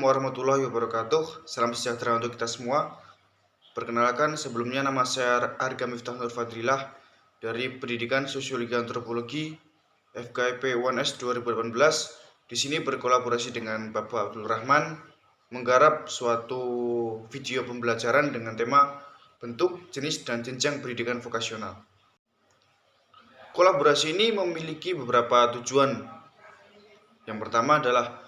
Assalamualaikum warahmatullahi wabarakatuh. Salam sejahtera untuk kita semua. Perkenalkan, sebelumnya nama saya Arga Miftah Nur Fadrilah dari Pendidikan Sosiologi Antropologi FKIP 1S 2018. Di sini berkolaborasi dengan Bapak Abdul Rahman menggarap suatu video pembelajaran dengan tema bentuk, jenis, dan jenjang pendidikan vokasional. Kolaborasi ini memiliki beberapa tujuan. Yang pertama adalah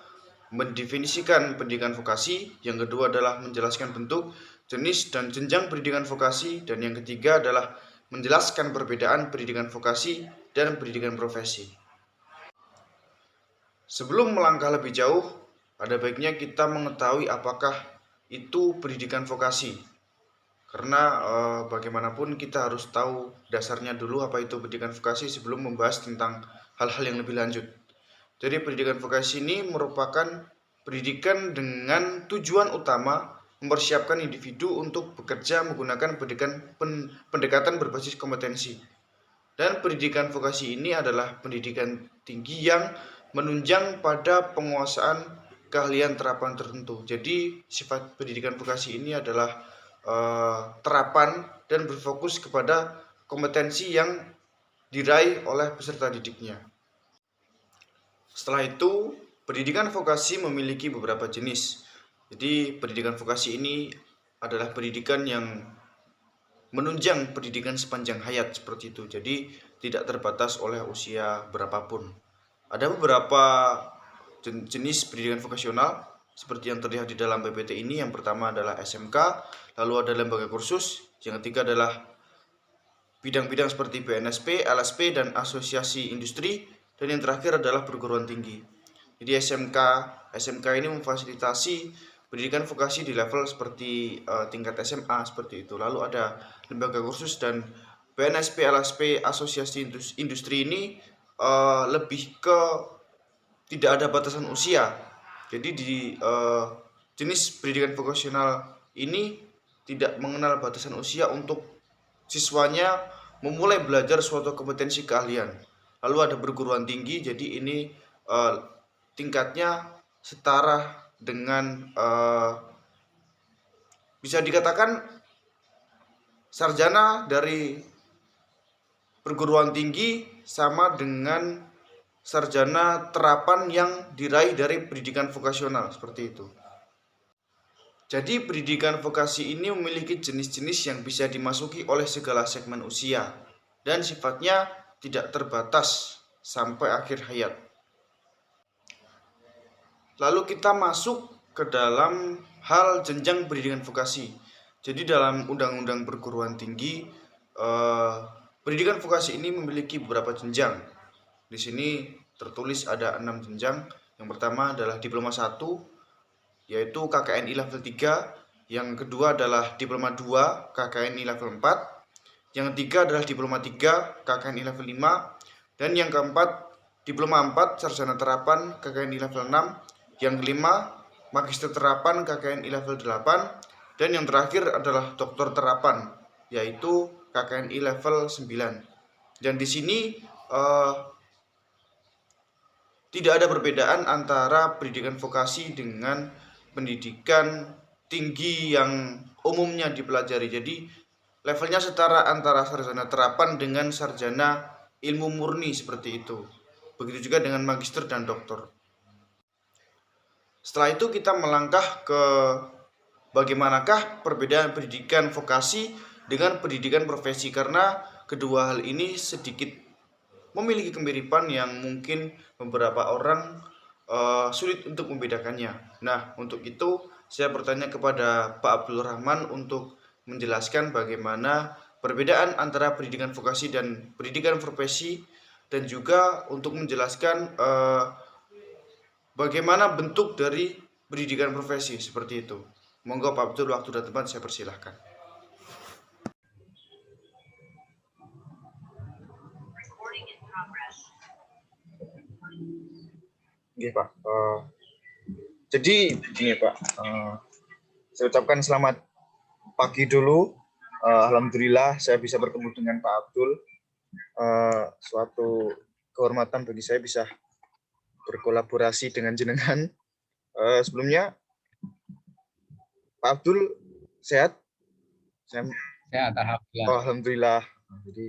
mendefinisikan pendidikan vokasi, yang kedua adalah menjelaskan bentuk, jenis, dan jenjang pendidikan vokasi, dan yang ketiga adalah menjelaskan perbedaan pendidikan vokasi dan pendidikan profesi. Sebelum melangkah lebih jauh, ada baiknya kita mengetahui apakah itu pendidikan vokasi. Karena bagaimanapun kita harus tahu dasarnya dulu apa itu pendidikan vokasi sebelum membahas tentang hal-hal yang lebih lanjut. Jadi pendidikan vokasi ini merupakan pendidikan dengan tujuan utama mempersiapkan individu untuk bekerja menggunakan pendekatan berbasis kompetensi. Dan pendidikan vokasi ini adalah pendidikan tinggi yang menunjang pada penguasaan keahlian terapan tertentu. Jadi sifat pendidikan vokasi ini adalah terapan dan berfokus kepada kompetensi yang diraih oleh peserta didiknya. Setelah itu, pendidikan vokasi memiliki beberapa jenis. Jadi, pendidikan vokasi ini adalah pendidikan yang menunjang pendidikan sepanjang hayat seperti itu. Jadi, tidak terbatas oleh usia berapapun. Ada beberapa jenis pendidikan vokasional seperti yang terlihat di dalam PPT ini. Yang pertama adalah SMK, lalu ada lembaga kursus, yang ketiga adalah bidang-bidang seperti BNSP, LSP, dan asosiasi industri, dan yang terakhir adalah perguruan tinggi. Jadi SMK ini memfasilitasi pendidikan vokasi di level seperti tingkat SMA seperti itu. Lalu ada lembaga kursus dan BNSP, LSP, asosiasi industri ini lebih ke tidak ada batasan usia. Jadi di jenis pendidikan vokasional ini tidak mengenal batasan usia untuk siswanya memulai belajar suatu kompetensi keahlian. Lalu ada perguruan tinggi, jadi ini tingkatnya setara dengan bisa dikatakan sarjana dari perguruan tinggi sama dengan sarjana terapan yang diraih dari pendidikan vokasional seperti itu. Jadi pendidikan vokasi ini memiliki jenis-jenis yang bisa dimasuki oleh segala segmen usia dan sifatnya tidak terbatas sampai akhir hayat. Lalu kita masuk ke dalam hal jenjang pendidikan vokasi. Jadi dalam Undang-Undang Perguruan Tinggi, pendidikan vokasi ini memiliki beberapa jenjang. Di sini tertulis ada 6 jenjang. Yang pertama adalah Diploma 1, yaitu KKNI level 3. Yang kedua adalah Diploma 2, KKNI level 4. Yang ketiga adalah Diploma 3, KKNI level 5. Dan yang keempat, Diploma 4, Sarjana Terapan, KKNI level 6. Yang kelima, Magister Terapan, KKNI level 8. Dan yang terakhir adalah Doktor Terapan, yaitu KKNI level 9. Dan di sini tidak ada perbedaan antara pendidikan vokasi dengan pendidikan tinggi yang umumnya dipelajari. Jadi levelnya setara antara sarjana terapan dengan sarjana ilmu murni seperti itu. Begitu juga dengan magister dan doktor. Setelah itu kita melangkah ke bagaimanakah perbedaan pendidikan vokasi dengan pendidikan profesi, karena kedua hal ini sedikit memiliki kemiripan yang mungkin beberapa orang sulit untuk membedakannya. Nah, untuk itu saya bertanya kepada Pak Abdul Rahman untuk menjelaskan bagaimana perbedaan antara pendidikan vokasi dan pendidikan profesi, dan juga untuk menjelaskan bagaimana bentuk dari pendidikan profesi seperti itu. Monggo Pak Abdul, waktu dan tempat saya persilahkan. Oke Pak, jadi begini Pak, saya ucapkan selamat pagi dulu. Alhamdulillah saya bisa bertemu dengan Pak Abdul. Suatu kehormatan bagi saya bisa berkolaborasi dengan jenengan. Sebelumnya Pak Abdul sehat? Sehat, alhamdulillah. Oh, alhamdulillah. Jadi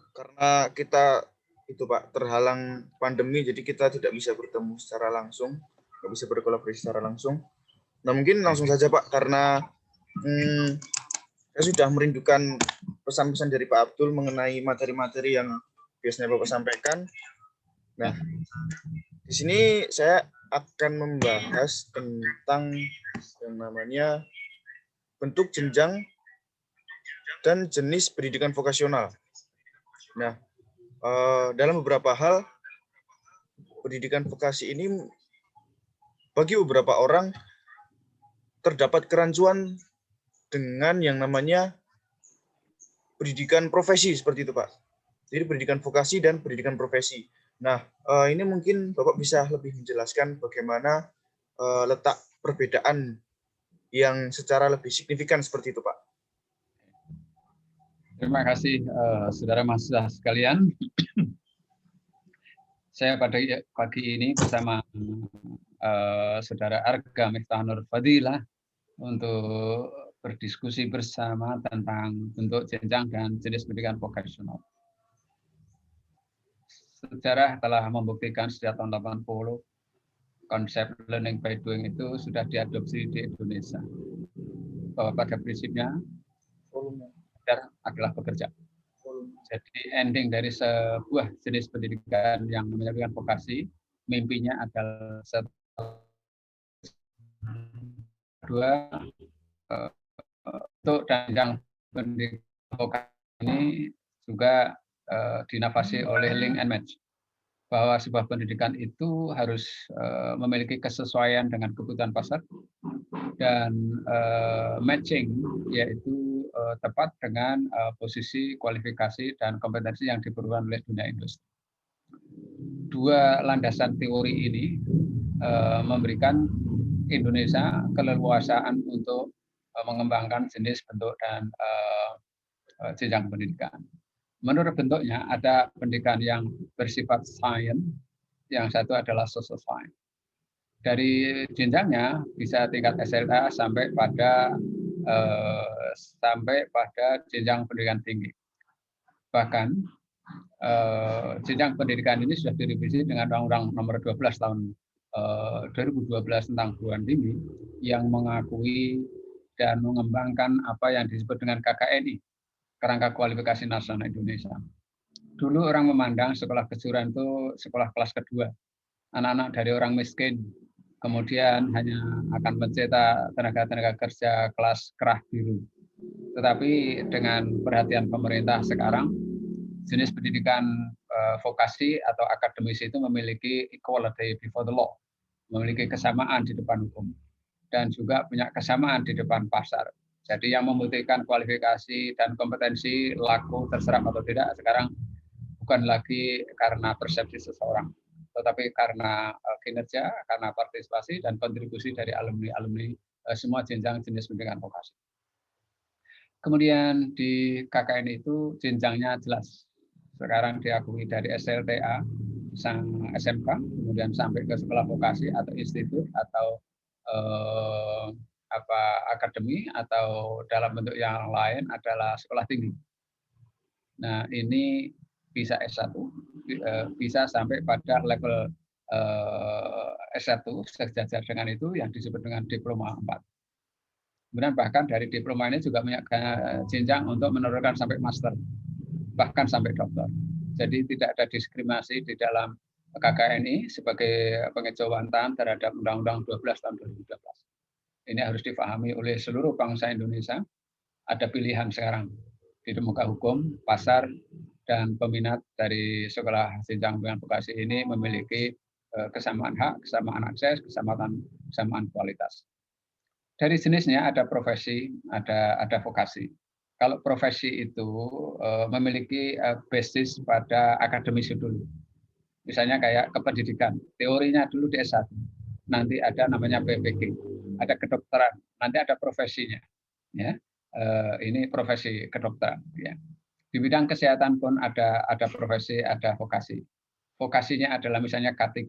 karena kita itu Pak terhalang pandemi, jadi kita tidak bisa bertemu secara langsung, nggak bisa berkolaborasi secara langsung. Nah mungkin langsung saja Pak, karena saya sudah merindukan pesan-pesan dari Pak Abdul mengenai materi-materi yang biasanya Bapak sampaikan. Nah, di sini saya akan membahas tentang yang namanya bentuk jenjang dan jenis pendidikan vokasional. Nah, dalam beberapa hal, pendidikan vokasi ini bagi beberapa orang terdapat kerancuan dengan yang namanya pendidikan profesi seperti itu, Pak. Jadi pendidikan vokasi dan pendidikan profesi. Nah, ini mungkin Bapak bisa lebih menjelaskan bagaimana letak perbedaan yang secara lebih signifikan seperti itu, Pak. Terima kasih, saudara mahasiswa sekalian. Saya pada pagi ini bersama saudara Arga Miftahul Fadilah untuk berdiskusi bersama tentang bentuk jenjang dan jenis pendidikan vokasional. Sejarah telah membuktikan sejak tahun 80 konsep learning by doing itu sudah diadopsi di Indonesia. Bahwa pada prinsipnya belajar adalah bekerja. Jadi ending dari sebuah jenis pendidikan yang menyebutkan vokasi, mimpinya adalah kedua untuk jenjang pendidikan vokasi ini juga dinavasi oleh link and match, bahwa sebuah pendidikan itu harus memiliki kesesuaian dengan kebutuhan pasar dan matching, yaitu tepat dengan posisi, kualifikasi, dan kompetensi yang diperlukan oleh dunia industri. Dua landasan teori ini memberikan Indonesia keleluasaan untuk mengembangkan jenis bentuk dan jenjang pendidikan. Menurut bentuknya ada pendidikan yang bersifat sains, yang satu adalah social science. Dari jenjangnya bisa tingkat SLA sampai pada jenjang pendidikan tinggi. Bahkan jenjang pendidikan ini sudah direvisi dengan Undang-Undang Nomor 12 tahun 2012 tentang perguruan tinggi yang mengakui dan mengembangkan apa yang disebut dengan KKNI, Kerangka Kualifikasi Nasional Indonesia. Dulu orang memandang sekolah kejuruan itu sekolah kelas kedua, anak-anak dari orang miskin, kemudian hanya akan mencetak tenaga-tenaga kerja kelas kerah biru. Tetapi dengan perhatian pemerintah sekarang, jenis pendidikan vokasi atau akademis itu memiliki equality before the law, memiliki kesamaan di depan hukum, dan juga punya kesamaan di depan pasar. Jadi yang membuktikan kualifikasi dan kompetensi laku terserap atau tidak sekarang bukan lagi karena persepsi seseorang, tetapi karena kinerja, karena partisipasi dan kontribusi dari alumni-alumni semua jenjang jenis pendidikan vokasi. Kemudian di KKN itu jenjangnya jelas. Sekarang diakui dari SLTA, sang SMK, kemudian sampai ke sekolah vokasi atau institut atau akademi, atau dalam bentuk yang lain adalah sekolah tinggi. Nah, ini bisa S1, bisa sampai pada level S1 sejajar dengan itu yang disebut dengan diploma 4. Kemudian bahkan dari diploma ini juga punya jenjang untuk menurunkan sampai master, bahkan sampai dokter. Jadi tidak ada diskriminasi di dalam KKNI sebagai pengejauhantahan terhadap Undang-Undang 12 tahun 2012. Ini harus dipahami oleh seluruh bangsa Indonesia. Ada pilihan sekarang di muka hukum, pasar, dan peminat dari sekolah jenjang pendidikan vokasi ini memiliki kesamaan hak, kesamaan akses, kesamaan kualitas. Dari jenisnya ada profesi, ada vokasi. Kalau profesi itu memiliki basis pada akademisi dulu. Misalnya kayak kependidikan, teorinya dulu di S1. Nanti ada namanya PPG, ada kedokteran, nanti ada profesinya. Ya, ini profesi kedokteran. Ya. Di bidang kesehatan pun ada profesi, ada vokasi. Vokasinya adalah misalnya K3.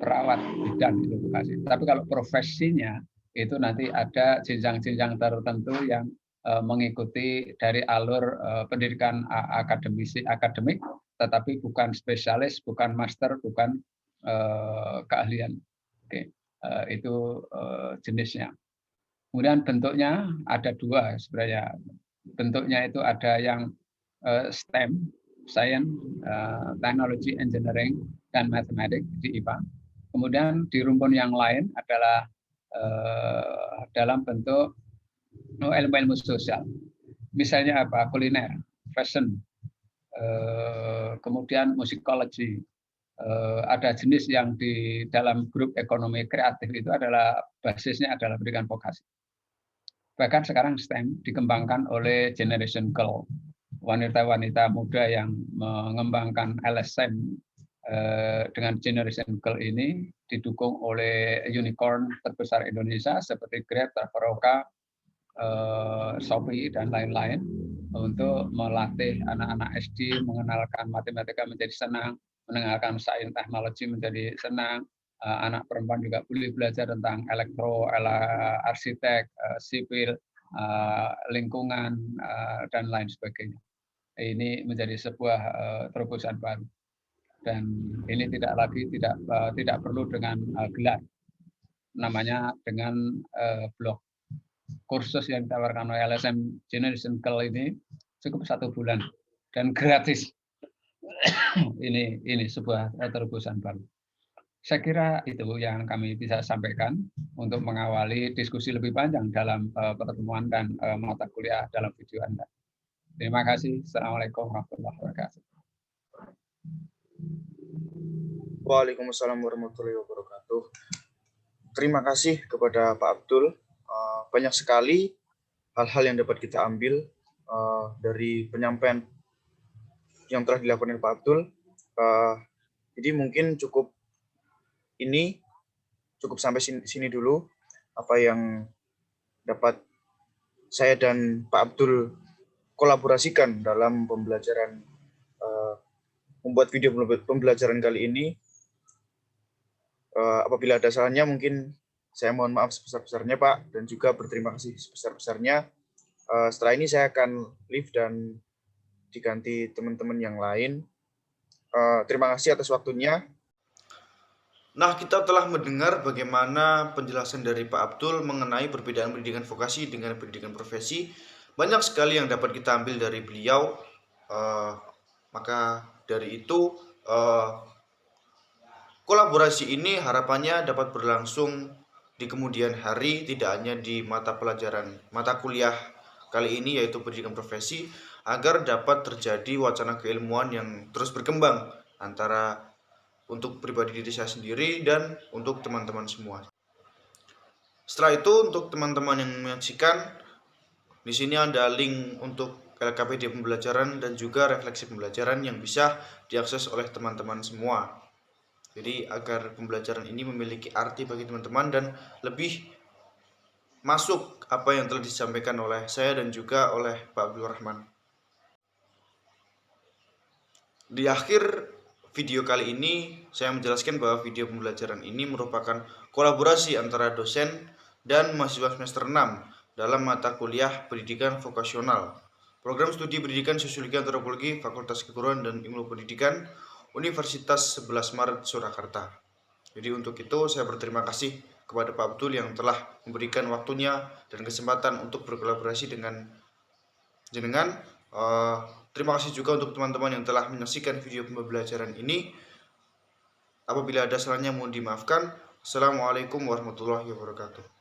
perawat bidan itu vokasi. Tapi kalau profesinya itu nanti ada jenjang-jenjang tertentu yang mengikuti dari alur pendidikan akademik, tetapi bukan spesialis, bukan master, bukan keahlian. Oke, itu jenisnya. Kemudian bentuknya ada dua sebenarnya. Bentuknya itu ada yang STEM, Science, Technology, Engineering, dan Mathematics di IPA. Kemudian di rumpun yang lain adalah dalam bentuk ilmu-ilmu sosial. Misalnya apa? Kuliner, fashion, kemudian musikologi. Ada jenis yang di dalam grup ekonomi kreatif itu adalah basisnya adalah pendidikan vokasi. Bahkan sekarang STEM dikembangkan oleh Generation Girl, wanita-wanita muda yang mengembangkan LSM dengan Generation Girl ini didukung oleh unicorn terbesar Indonesia seperti Grab, Traveloka, Shopee, dan lain-lain untuk melatih anak-anak SD mengenalkan matematika menjadi senang, mengenalkan sains teknologi menjadi senang. Anak perempuan juga boleh belajar tentang elektro, arsitek, sipil, lingkungan, dan lain sebagainya. Ini menjadi sebuah terobosan baru. Dan ini tidak perlu dengan gelar, namanya dengan blog. Kursus yang ditawarkan oleh LSM Generation Girl ini cukup 1 bulan dan gratis. Ini sebuah terobosan baru. Saya kira itu yang kami bisa sampaikan untuk mengawali diskusi lebih panjang dalam pertemuan dan mata kuliah dalam video Anda. Terima kasih. Assalamualaikum warahmatullahi wabarakatuh. Waalaikumsalam warahmatullahi wabarakatuh. Terima kasih kepada Pak Abdul. Banyak sekali hal-hal yang dapat kita ambil dari penyampaian yang telah dilakukan oleh Pak Abdul. Jadi mungkin cukup sampai sini dulu apa yang dapat saya dan Pak Abdul kolaborasikan dalam pembelajaran membuat video pembelajaran kali ini. Apabila ada salahnya mungkin saya mohon maaf sebesar-besarnya Pak, dan juga berterima kasih sebesar-besarnya. Setelah ini saya akan leave dan diganti teman-teman yang lain. Terima kasih atas waktunya. Nah, kita telah mendengar bagaimana penjelasan dari Pak Abdul mengenai perbedaan pendidikan vokasi dengan pendidikan profesi. Banyak sekali yang dapat kita ambil dari beliau. Maka dari itu, kolaborasi ini harapannya dapat berlangsung di kemudian hari, tidak hanya di mata kuliah kali ini yaitu pendidikan profesi, agar dapat terjadi wacana keilmuan yang terus berkembang antara untuk pribadi diri saya sendiri dan untuk teman-teman semua. Setelah itu, untuk teman-teman yang menyaksikan, di sini ada link untuk LKPD pembelajaran dan juga refleksi pembelajaran yang bisa diakses oleh teman-teman semua. Jadi agar pembelajaran ini memiliki arti bagi teman-teman dan lebih masuk apa yang telah disampaikan oleh saya dan juga oleh Pak Abdul Rahman. Di akhir video kali ini, saya menjelaskan bahwa video pembelajaran ini merupakan kolaborasi antara dosen dan mahasiswa semester 6 dalam mata kuliah pendidikan vokasional, program studi pendidikan sosiologi antropologi, Fakultas Keguruan dan Ilmu Pendidikan, Universitas 11 Maret Surakarta. Jadi untuk itu saya berterima kasih kepada Pak Abdul yang telah memberikan waktunya dan kesempatan untuk berkolaborasi dengan jenengan. Terima kasih juga untuk teman-teman yang telah menyaksikan video pembelajaran ini. Apabila ada salahnya mohon dimaafkan. Assalamualaikum warahmatullahi wabarakatuh.